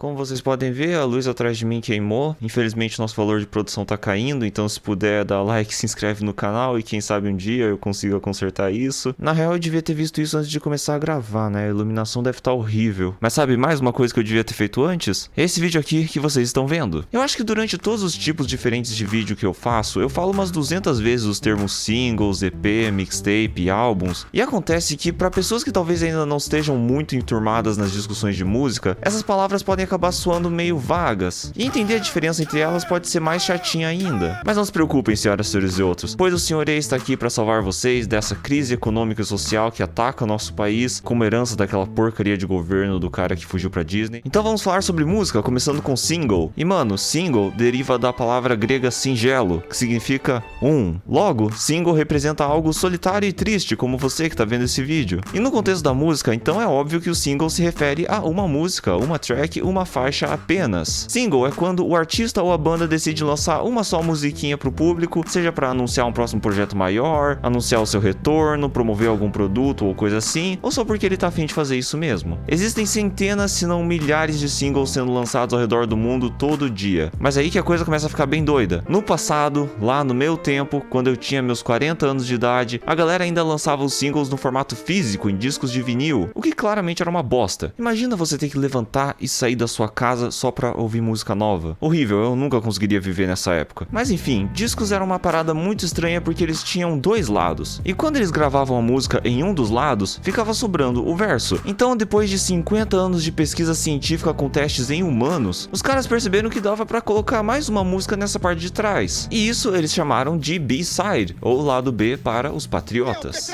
Como vocês podem ver, a luz atrás de mim queimou. Infelizmente nosso valor de produção tá caindo, então se puder dar like, se inscreve no canal e quem sabe um dia eu consiga consertar isso. Na real eu devia ter visto isso antes de começar a gravar, né? A iluminação deve estar horrível. Mas sabe mais uma coisa que eu devia ter feito antes? Esse vídeo aqui que vocês estão vendo. Eu acho que durante todos os tipos diferentes de vídeo que eu faço, eu falo umas 200 vezes os termos singles, EP, mixtape, álbuns. E acontece que para pessoas que talvez ainda não estejam muito enturmadas nas discussões de música, essas palavras podem acabar soando meio vagas, e entender a diferença entre elas pode ser mais chatinha ainda. Mas não se preocupem, senhoras, senhores e outros, pois o Sr. E está aqui para salvar vocês dessa crise econômica e social que ataca o nosso país como herança daquela porcaria de governo do cara que fugiu pra Disney. Então vamos falar sobre música, começando com single. E mano, single deriva da palavra grega singelo, que significa um. Logo, single representa algo solitário e triste, como você que tá vendo esse vídeo. E no contexto da música, então é óbvio que o single se refere a uma música, uma track, uma faixa apenas. Single é quando o artista ou a banda decide lançar uma só musiquinha pro público, seja para anunciar um próximo projeto maior, anunciar o seu retorno, promover algum produto ou coisa assim, ou só porque ele tá afim de fazer isso mesmo. Existem centenas, se não milhares de singles sendo lançados ao redor do mundo todo dia. Mas aí que a coisa começa a ficar bem doida. No passado, lá no meu tempo, quando eu tinha meus 40 anos de idade, a galera ainda lançava os singles no formato físico, em discos de vinil, o que claramente era uma bosta. Imagina você ter que levantar e sair da sua casa só pra ouvir música nova. Horrível, eu nunca conseguiria viver nessa época. Mas enfim, discos eram uma parada muito estranha porque eles tinham dois lados. E quando eles gravavam a música em um dos lados, ficava sobrando o verso. Então, depois de 50 anos de pesquisa científica com testes em humanos, os caras perceberam que dava pra colocar mais uma música nessa parte de trás. E isso eles chamaram de B-side, ou lado B para os patriotas.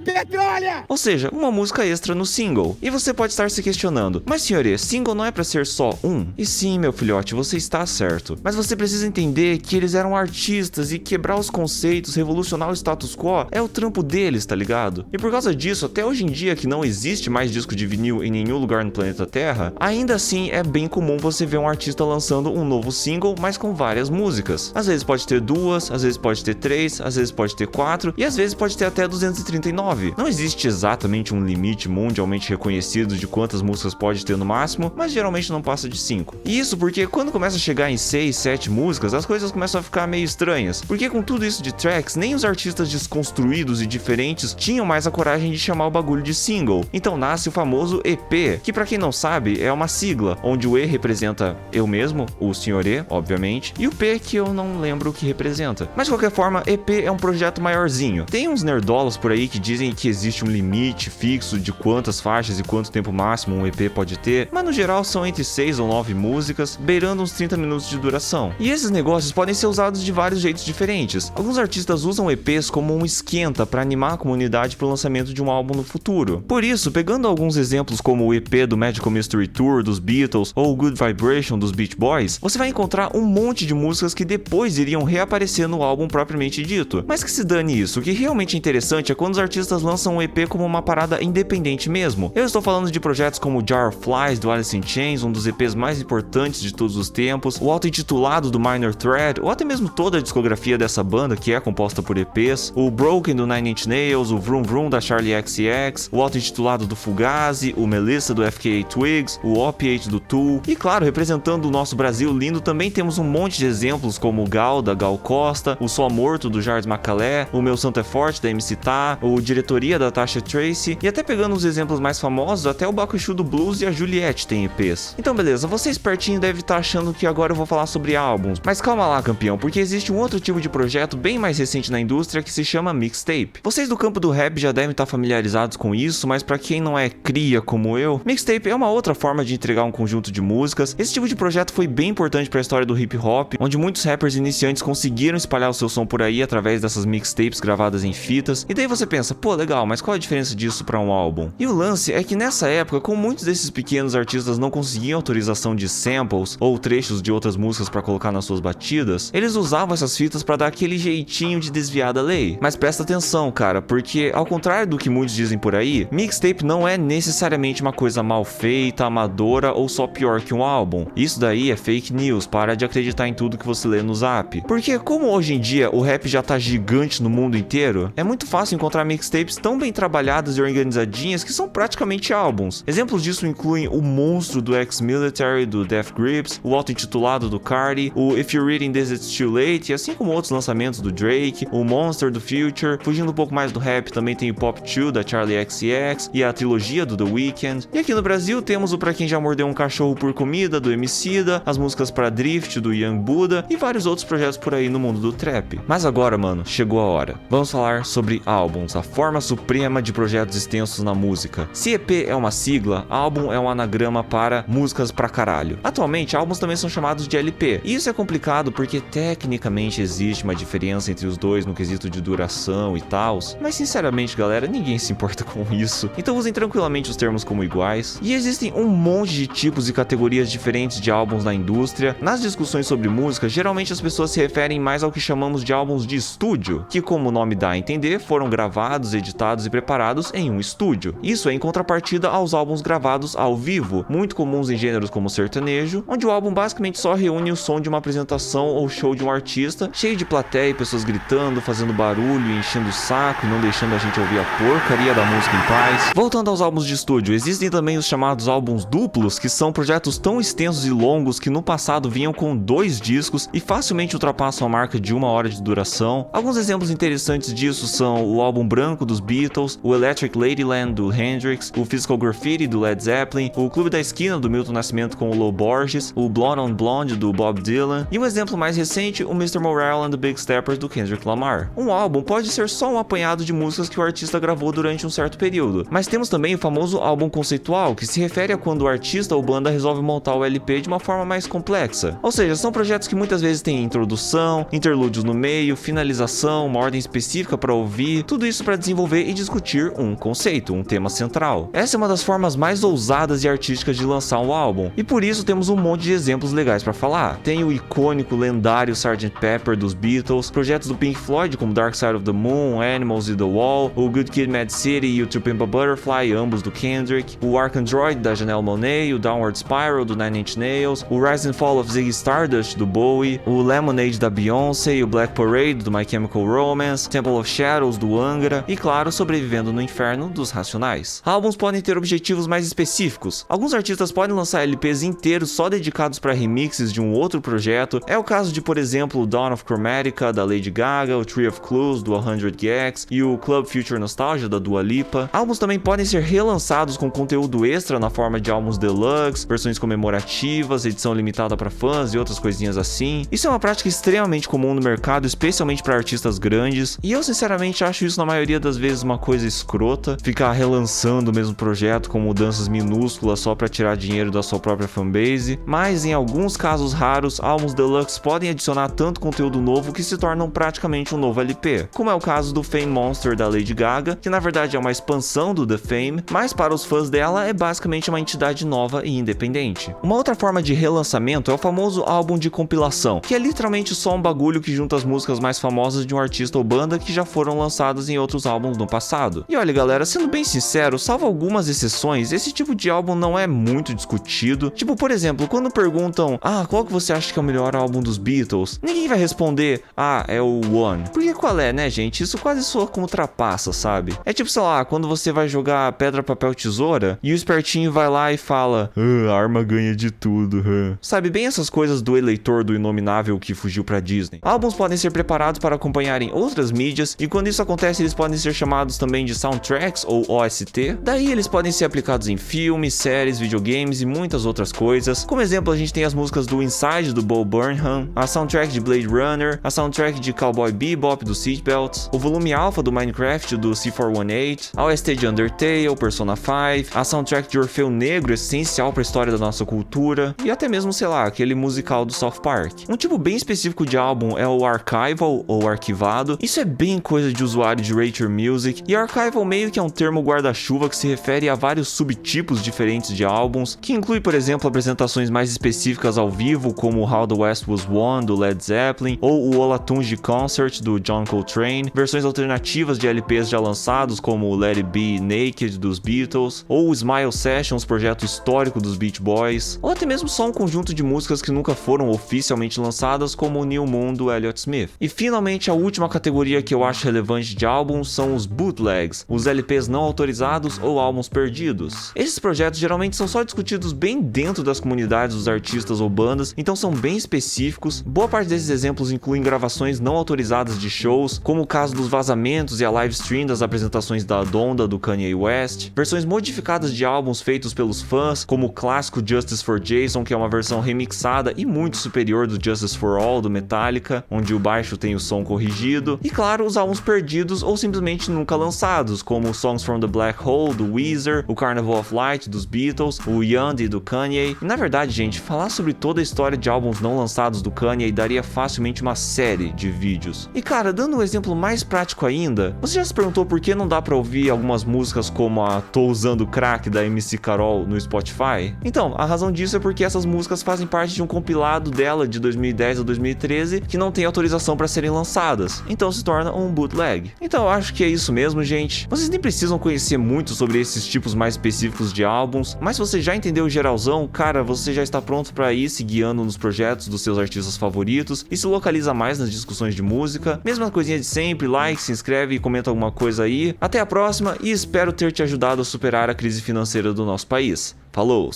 Petróleo! Ou seja, uma música extra no single. E você pode estar se questionando, mas senhores, single não é pra ser só um? E sim, meu filhote, você está certo. Mas você precisa entender que eles eram artistas e quebrar os conceitos, revolucionar o status quo, é o trampo deles, tá ligado? E por causa disso, até hoje em dia que não existe mais disco de vinil em nenhum lugar no planeta Terra, ainda assim é bem comum você ver um artista lançando um novo single, mas com várias músicas. Às vezes pode ter duas, às vezes pode ter três, às vezes pode ter quatro, e às vezes pode ter até 239. Não existe exatamente um limite mundialmente reconhecido de quantas músicas pode ter no máximo, mas geralmente não passa de 5. E isso porque quando começa a chegar em 6, 7 músicas, as coisas começam a ficar meio estranhas. Porque com tudo isso de tracks, nem os artistas desconstruídos e diferentes tinham mais a coragem de chamar o bagulho de single. Então nasce o famoso EP, que pra quem não sabe é uma sigla, onde o E representa eu mesmo, o Sr. E, obviamente, e o P que eu não lembro o que representa. Mas de qualquer forma, EP é um projeto maiorzinho. Tem uns nerdolas por aí que dizem que existe um limite fixo de quantas faixas e quanto tempo máximo um EP pode ter, mas no geral são entre 6 ou 9 músicas, beirando uns 30 minutos de duração. E esses negócios podem ser usados de vários jeitos diferentes. Alguns artistas usam EPs como um esquenta para animar a comunidade para o lançamento de um álbum no futuro. Por isso, pegando alguns exemplos como o EP do Magical Mystery Tour dos Beatles ou o Good Vibration dos Beach Boys, você vai encontrar um monte de músicas que depois iriam reaparecer no álbum propriamente dito. Mas que se dane isso, o que realmente é interessante é quando os artistas lançam um EP como uma parada independente mesmo. Eu estou falando de projetos como Jar of Flies do Alice in Chains, um dos EPs mais importantes de todos os tempos, o auto-intitulado do Minor Threat, ou até mesmo toda a discografia dessa banda que é composta por EPs, o Broken do Nine Inch Nails, o Vroom Vroom da Charli XCX, o auto-intitulado do Fugazi, o Melissa do FKA Twigs, o Opiate do Tool, e claro, representando o nosso Brasil lindo, também temos um monte de exemplos como o Gal da Gal Costa, o Só Morto do Jardim Macalé, o Meu Santo é Forte da MC Tá, o Diretoria da Tasha Tracy, e até pegando os exemplos mais famosos, até o Bakushu do Blues e a Juliette tem EPs. Então beleza, você espertinho deve estar achando que agora eu vou falar sobre álbuns, mas calma lá, campeão, porque existe um outro tipo de projeto bem mais recente na indústria que se chama mixtape. Vocês do campo do rap já devem estar familiarizados com isso, mas pra quem não é cria como eu, mixtape é uma outra forma de entregar um conjunto de músicas. Esse tipo de projeto foi bem importante para a história do hip hop, onde muitos rappers iniciantes conseguiram espalhar o seu som por aí através dessas mixtapes gravadas em fitas. E daí você pensa, pô, legal, mas qual a diferença disso para um álbum? E o lance é que nessa época, como muitos desses pequenos artistas não conseguiam autorização de samples ou trechos de outras músicas para colocar nas suas batidas, eles usavam essas fitas para dar aquele jeitinho de desviar da lei. Mas presta atenção, cara, porque ao contrário do que muitos dizem por aí, mixtape não é necessariamente uma coisa mal feita, amadora ou só pior que um álbum. Isso daí é fake news, para de acreditar em tudo que você lê no Zap. Porque como hoje em dia o rap já tá gigante no mundo inteiro, é muito fácil encontrar mixtape mixtapes tão bem trabalhadas e organizadinhas que são praticamente álbuns. Exemplos disso incluem o Monstro do Ex-Military, do Death Grips, o auto-intitulado do Cardi, o If You're Reading This It's Too Late, e assim como outros lançamentos do Drake, o Monster do Future. Fugindo um pouco mais do rap, também tem o Pop 2 da Charli XCX e a trilogia do The Weeknd. E aqui no Brasil temos o Pra Quem Já Mordeu um Cachorro por Comida, do Emicida, as músicas pra Drift, do Young Buddha e vários outros projetos por aí no mundo do trap. Mas agora, mano, chegou a hora. Vamos falar sobre álbuns, a forma suprema de projetos extensos na música. Se EP é uma sigla, álbum é um anagrama para músicas pra caralho. Atualmente, álbuns também são chamados de LP. E isso é complicado porque tecnicamente existe uma diferença entre os dois no quesito de duração e tals, mas sinceramente, galera, ninguém se importa com isso. Então usem tranquilamente os termos como iguais. E existem um monte de tipos e categorias diferentes de álbuns na indústria. Nas discussões sobre música, geralmente as pessoas se referem mais ao que chamamos de álbuns de estúdio, que, como o nome dá a entender, foram gravados, editados e preparados em um estúdio. Isso é em contrapartida aos álbuns gravados ao vivo, muito comuns em gêneros como sertanejo, onde o álbum basicamente só reúne o som de uma apresentação ou show de um artista, cheio de plateia e pessoas gritando, fazendo barulho e enchendo o saco e não deixando a gente ouvir a porcaria da música em paz. Voltando aos álbuns de estúdio, existem também os chamados álbuns duplos, que são projetos tão extensos e longos que no passado vinham com 2 discos e facilmente ultrapassam a marca de 1 hora de duração. Alguns exemplos interessantes disso são o álbum branco dos Beatles, o Electric Ladyland do Hendrix, o Physical Graffiti do Led Zeppelin, o Clube da Esquina do Milton Nascimento com o Lo Borges, o Blonde on Blonde do Bob Dylan e um exemplo mais recente, o Mr. Morale and the Big Steppers do Kendrick Lamar. Um álbum pode ser só um apanhado de músicas que o artista gravou durante um certo período, mas temos também o famoso álbum conceitual, que se refere a quando o artista ou banda resolve montar o LP de uma forma mais complexa. Ou seja, são projetos que muitas vezes têm introdução, interlúdios no meio, finalização, uma ordem específica para ouvir, tudo isso para desenvolver e discutir um conceito, um tema central. Essa é uma das formas mais ousadas e artísticas de lançar um álbum, e por isso temos um monte de exemplos legais para falar. Tem o icônico, lendário Sgt. Pepper dos Beatles, projetos do Pink Floyd como Dark Side of the Moon, Animals e The Wall, o Good Kid, Mad City e o To Pimp a Butterfly, ambos do Kendrick, o Ark Android da Janelle Monáe, o Downward Spiral do Nine Inch Nails, o Rise and Fall of Ziggy Stardust do Bowie, o Lemonade da Beyoncé e o Black Parade do My Chemical Romance, Temple of Shadows do Angra e, claro, Sobrevivendo no Inferno dos Racionais. Álbuns podem ter objetivos mais específicos. Alguns artistas podem lançar LPs inteiros só dedicados para remixes de um outro projeto. É o caso de, por exemplo, o Dawn of Chromatica da Lady Gaga, o Tree of Clues do 100 Gags e o Club Future Nostalgia da Dua Lipa. Álbuns também podem ser relançados com conteúdo extra na forma de álbuns deluxe, versões comemorativas, edição limitada para fãs e outras coisinhas assim. Isso é uma prática extremamente comum no mercado, especialmente para artistas grandes, e eu sinceramente acho isso na maioria das vezes uma coisa escrota, ficar relançando o mesmo projeto com mudanças minúsculas só para tirar dinheiro da sua própria fanbase, mas em alguns casos raros, álbuns deluxe podem adicionar tanto conteúdo novo que se tornam praticamente um novo LP, como é o caso do Fame Monster da Lady Gaga, que na verdade é uma expansão do The Fame, mas para os fãs dela é basicamente uma entidade nova e independente. Uma outra forma de relançamento é o famoso álbum de compilação, que é literalmente só um bagulho que junta as músicas mais famosas de um artista ou banda que já foram lançadas em outros álbuns no passado. E olha, galera, sendo bem sincero, salvo algumas exceções, esse tipo de álbum não é muito discutido. Tipo, por exemplo, quando perguntam, qual que você acha que é o melhor álbum dos Beatles? Ninguém vai responder, é o One. Porque qual é, né, gente? Isso quase soa como trapaça, sabe? É tipo, sei lá, quando você vai jogar pedra, papel, tesoura e o espertinho vai lá e fala, a arma ganha de tudo, Sabe, bem essas coisas do eleitor do Inominável que fugiu pra Disney. Álbuns podem ser preparados para acompanharem outras mídias, e quando isso acontece eles podem ser chamados também de soundtracks ou OST. Daí eles podem ser aplicados em filmes, séries, videogames e muitas outras coisas. Como exemplo, a gente tem as músicas do Inside do Bo Burnham, a soundtrack de Blade Runner, a soundtrack de Cowboy Bebop do Seatbelts, o volume alpha do Minecraft do C418, a OST de Undertale, Persona 5, a soundtrack de Orfeu Negro, essencial para a história da nossa cultura, e até mesmo, sei lá, aquele musical do South Park. Um tipo bem específico de álbum é o archival ou arquivado. Isso é bem coisa de usuário de Rate Music, e archival meio que é um termo guarda-chuva que se refere a vários subtipos diferentes de álbuns, que inclui, por exemplo, apresentações mais específicas ao vivo, como How the West Was Won do Led Zeppelin, ou o Olatunji Concert do John Coltrane, versões alternativas de LPs já lançados, como o Let It Be Naked dos Beatles, ou o Smile Sessions, projeto histórico dos Beach Boys, ou até mesmo só um conjunto de músicas que nunca foram oficialmente lançadas, como o New Moon do Elliott Smith. E finalmente a última categoria que eu acho relevante de álbuns são são os bootlegs, os LPs não autorizados ou álbuns perdidos. Esses projetos geralmente são só discutidos bem dentro das comunidades dos artistas ou bandas, então são bem específicos. Boa parte desses exemplos incluem gravações não autorizadas de shows, como o caso dos vazamentos e a live stream das apresentações da Donda do Kanye West, versões modificadas de álbuns feitos pelos fãs, como o clássico Justice for Jason, que é uma versão remixada e muito superior do Justice for All do Metallica, onde o baixo tem o som corrigido, e claro, os álbuns perdidos ou simplesmente nunca lançados, como Songs from the Black Hole do Weezer, o Carnival of Light dos Beatles, o Yandy do Kanye. E na verdade, gente, falar sobre toda a história de álbuns não lançados do Kanye daria facilmente uma série de vídeos. E cara, dando um exemplo mais prático ainda, você já se perguntou por que não dá pra ouvir algumas músicas como a Tô Usando Crack da MC Carol no Spotify? Então, a razão disso é porque essas músicas fazem parte de um compilado dela de 2010 a 2013 que não tem autorização para serem lançadas, então se torna um bootleg. Então eu acho que é isso mesmo, gente. Vocês nem precisam conhecer muito sobre esses tipos mais específicos de álbuns, mas se você já entendeu o geralzão, cara, você já está pronto para ir se guiando nos projetos dos seus artistas favoritos e se localiza mais nas discussões de música. Mesma coisinha de sempre, like, se inscreve e comenta alguma coisa aí. Até a próxima e espero ter te ajudado a superar a crise financeira do nosso país. Falou!